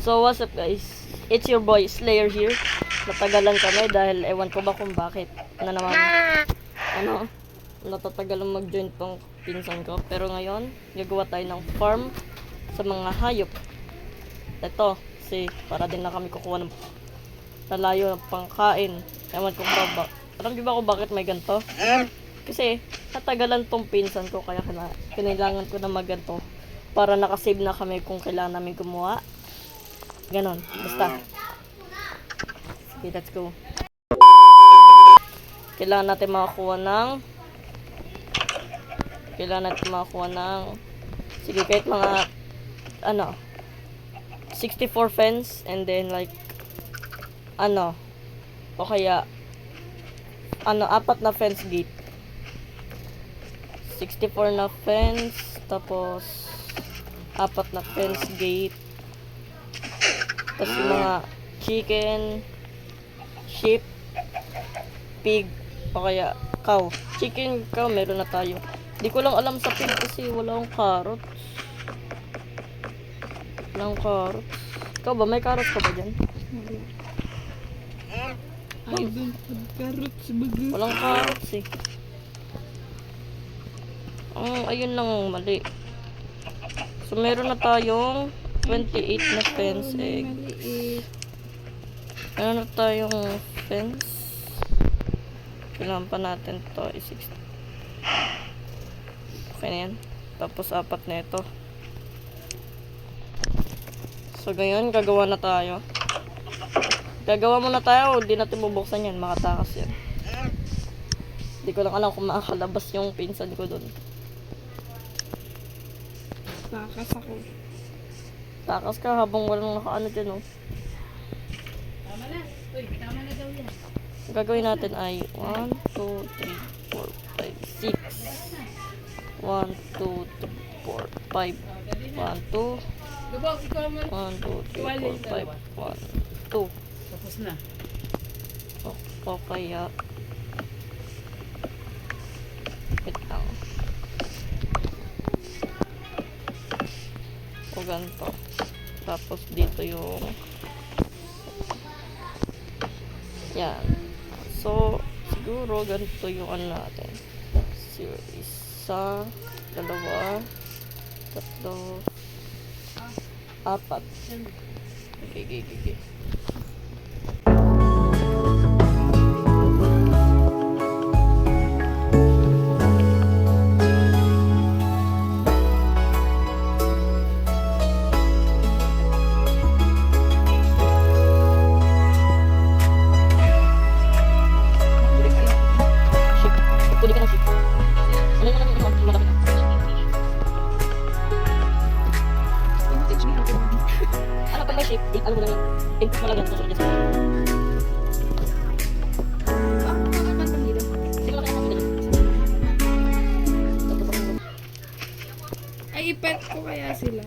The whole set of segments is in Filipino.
So what's up guys? It's your boy Slayer here. Natagalan kami dahil ewan ko ba kung bakit na naman natatagalan mag-join tong pinsan ko. Pero ngayon, gagawa tayo ng farm sa mga hayop. Ito, para din na kami kukuha ng lalayo ng pangkain. Ewan ko ba, alam niyo ba kung bakit may ganito? Kasi natagalan tong pinsan ko kaya kailangan ko na magganto para nakasave na kami kung kailangan namin gumawa. Ganon, basta. Okay, let's go. Kailangan natin makakuha ng sige, kahit mga 64 fence and then like o kaya 4 na fence gate. 64 na fence, tapos 4 na fence gate. Tapos yung mga chicken, sheep, pig, o kaya cow. Chicken, cow, meron na tayo. Di ko lang alam sa pig kasi wala akong carrots. Ikaw ba? May carrots ka ba dyan? I don't have carrots, baga. Walang carrots eh. Ayun lang ang mali. So, meron na tayong 28 na fence egg. Meron na tayong fence. Kailangan pa natin to. 60. Okay na yan. Tapos 4 na ito. So, ganyan. Gagawa na tayo. Gagawa muna tayo. Hindi natin bubuksan yan. Makatakas yan. Hindi ko lang alam kung makakalabas yung pinsan ko doon. Takas ako. Takas ka habang walang nakaano dyan, oh. Tama na. Uy, tama na daw yan. Gagawin natin ay 1, 2, 3, 4, 5, 6. 1, 2, 3, 4, 5. 1, 2. Lubog, ikaw mo. 1, 2, 3, 4, 5. 1, 2. Tapos na. O kaya wait lang. O ganito. Tapos dito yung yan. So siguro ganito yung natin. So, 1, 2, 3, 4. Okay. Ay, ipet ko kaya sila.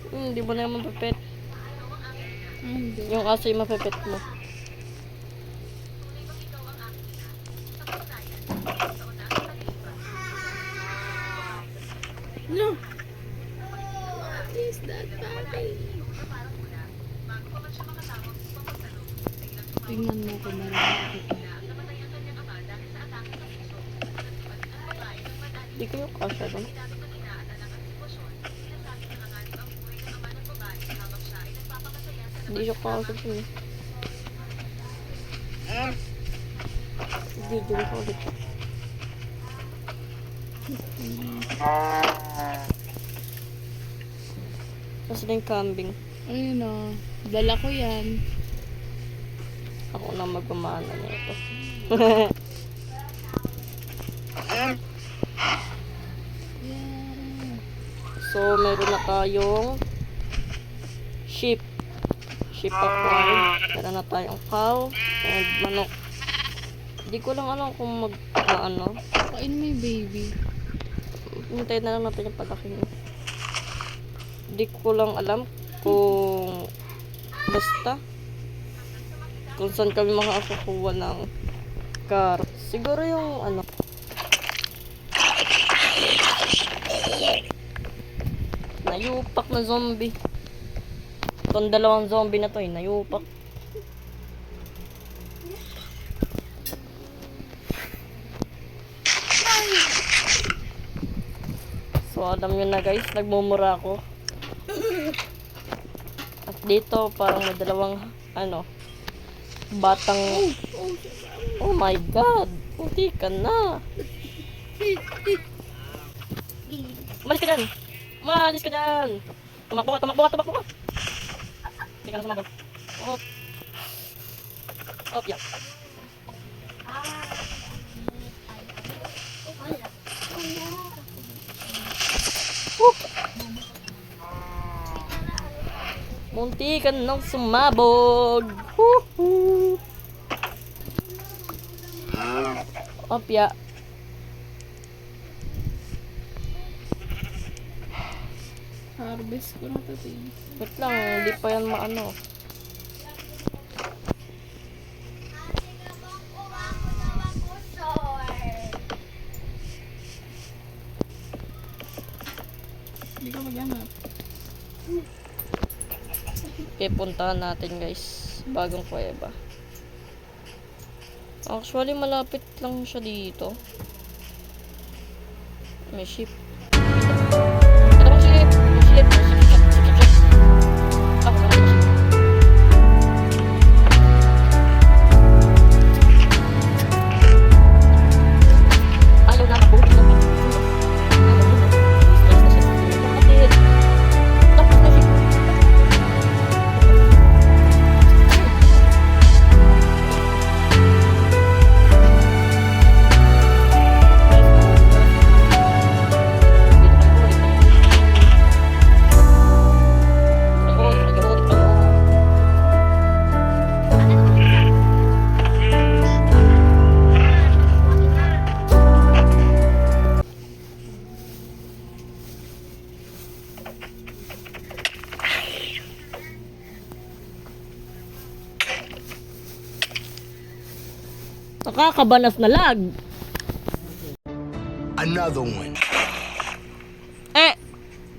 Hindi mo na naman pepet. Hindi. Yung aso yung mapepet mo. No. What is that, daddy? Tingnan mo kung meron ako. Hindi ko yung kasha doon. Hindi siya kasha doon eh. Video ko ulit. Tapos na yung kambing. Ayun o. Dala ko yan. Ako na magpamana na ito. Yeah. So, meron na tayong sheep. Sheep farm. Meron na tayong cow and manok. Hindi ko lang alam kung Kain mo yung baby. hintayin na lang natin yung palaki niya. Hindi ko lang alam kung kung saan kami makakakuha ng carrots. Siguro yung Nayupak na zombie. Itong dalawang zombie na to, nayupak. So, alam nyo na guys, nagmumura ako. At dito, parang may dalawang, batang... Oh my God! Puti ka na! Umalis ka dyan! Umalis ka dyan! Tumakbo ka, tumakbo ka, tumakbo ka! Hindi ka na sumabog. Oh. Oh, yeah. Munti ka nang sumabog. Woohoo! Opya. Harvest ko na to, Ting. Wait lang, hindi pa yan maano. Hindi ka maghanap. Okay, puntahan natin guys. Bagong kuweba. Actually, malapit lang siya dito. May ship. Ito bang ship? May ship. Ship. Ako na ship. Ayaw na mabuti ng ship. Stress na ship. Kapatid. Tapos na ship. Nakakabanas na lag. Another one.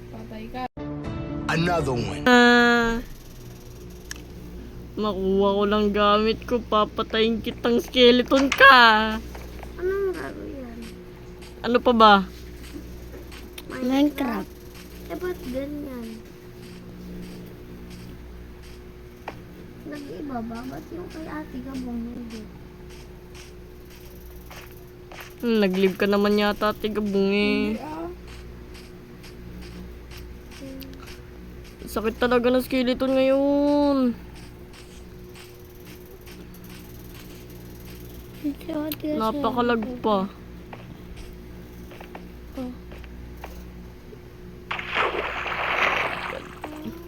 Patay ka. Another one. Makuha ko lang gamit ko. Papatayin kitang skeleton ka. Anong laro yan? Ano pa ba? Minecraft. Eh, ba't ganyan? Nag-iba ba? Ba't yung kay ate ka bumili? Nag-live ka naman yata, tigabong eh. Sakit talaga ng skeleton ngayon. Napakalag pa.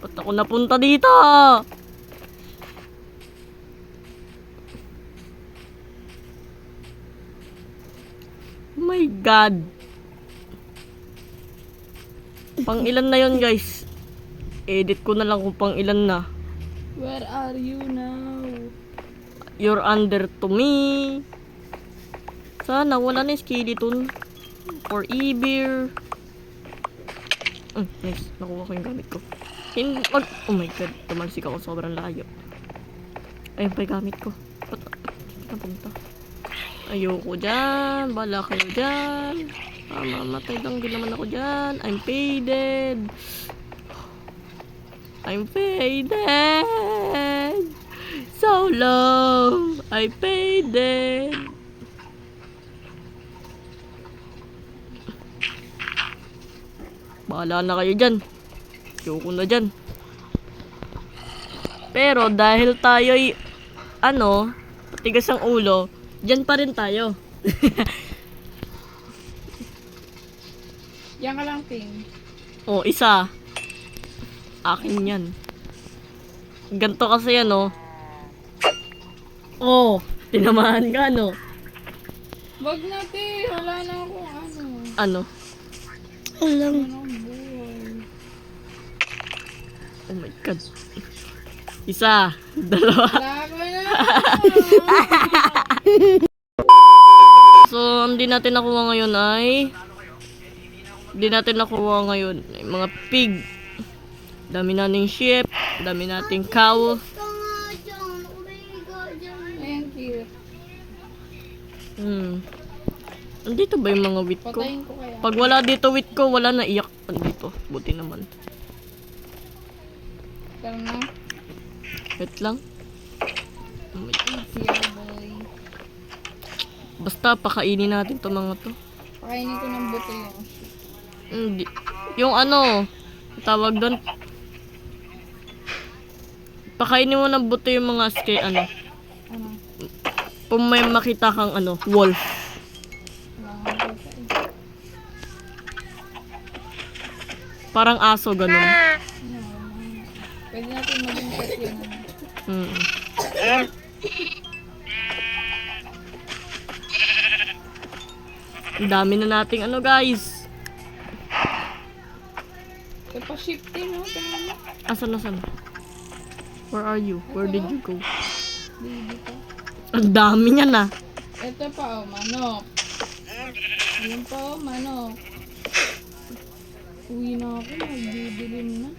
Ba't ako napunta dito? Oh my God. Pang ilan na yon guys? Edit ko na lang kung pang ilan na. Where are you now? You're under to me. Sana wala na yung skeleton. Or e-beer. Nice. Nakuha ko yung gamit ko. Oh my God. Tumalsik ako sobrang layo. Ayun pa yung gamit ko. Ba't napunta? Ayoko dyan. Bala kayo dyan. Mamatay lang din naman ako dyan. I'm faded. I'm faded. So long. I faded. Bahala na kayo dyan. Ayoko na dyan. Pero dahil tayo'y patigas ang ulo, dyan pa rin tayo. Yan ka lang, Ting. Oh, isa. Akin yan. Ganto kasi yan, oh. Oh, tinamaan ka, no? Wag na, Ting. Wala na akong Ano? Alam. Buhay. Oh my God. Isa. Dalawa. Wala ko na. So, hindi natin nakuha ngayon ay mga pig. Dami nating sheep, dami nating cow. Ito nga dyan. Umiga dyan. Ayan, cute. Andito ba yung mga wheat ko? Patayin ko kaya. Pag wala dito wheat ko, wala na iyak. Andito, buti naman. Tara na. Wait lang. It's your boy. Basta pakainin natin to mga to. Pakainin ko ng buto yung Hindi. Yung ano, tawag doon. Pakainin mo ng buto yung mga ano. ano. Kung may makita kang ano, wolf. Wala kang kita eh. Parang aso, ganun. Ano, pwede natin maging pet yun. Mm. Ang dami na nating ano, guys. Ito pa ship din, no? Tingnan mo. Asan? Where are you? Where did you go? Baby pa. Ang dami niya na. Ito pa, oh, manok. Yun pa, oh, manok. Uwi na ako, magbibilim na.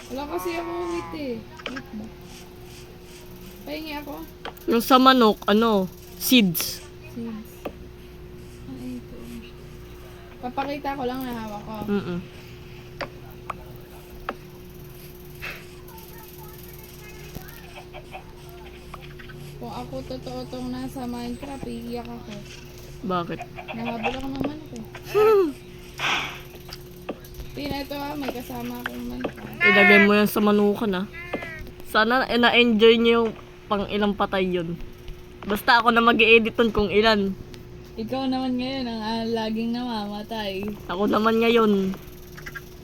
Wala kasi ako wheat eh. Wait ba? Pahingi ako. Yung sa manok, ano, seeds. Seeds. Ay, ito. Papakita ko lang na hawak ko. Mm. Kung ako totoo tong nasa Minecraft, iiyak ako. Bakit? Nahabol ako ng manok eh. Tina, ito may kasama akong manok. Ilagay mo yan sa manukan, ah. Sana na-enjoy niyo yung pang ilang patay yun. Basta ako na mag-i-edit nun kung ilan. Ikaw naman ngayon ang laging namamatay. Ako naman ngayon.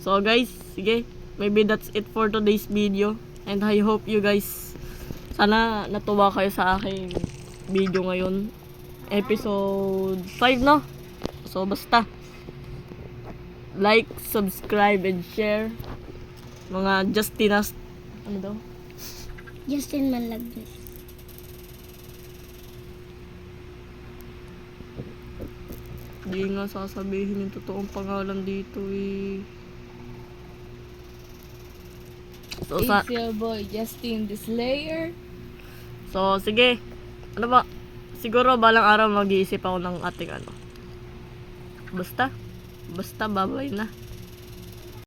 So guys, sige. Maybe that's it for today's video. And I hope you guys, sana natuwa kayo sa aking video ngayon. Episode 5, no? So basta, like, subscribe, and share. Mga Justinas, ano daw? Justin Malagnas. Di nga sasabihin yung totoong pangalan dito eh. So, It's your boy, Justin the Slayer. so sige. Ano ba? Siguro balang araw mag-iisip ako ng ating ano. Basta, bye-bye na.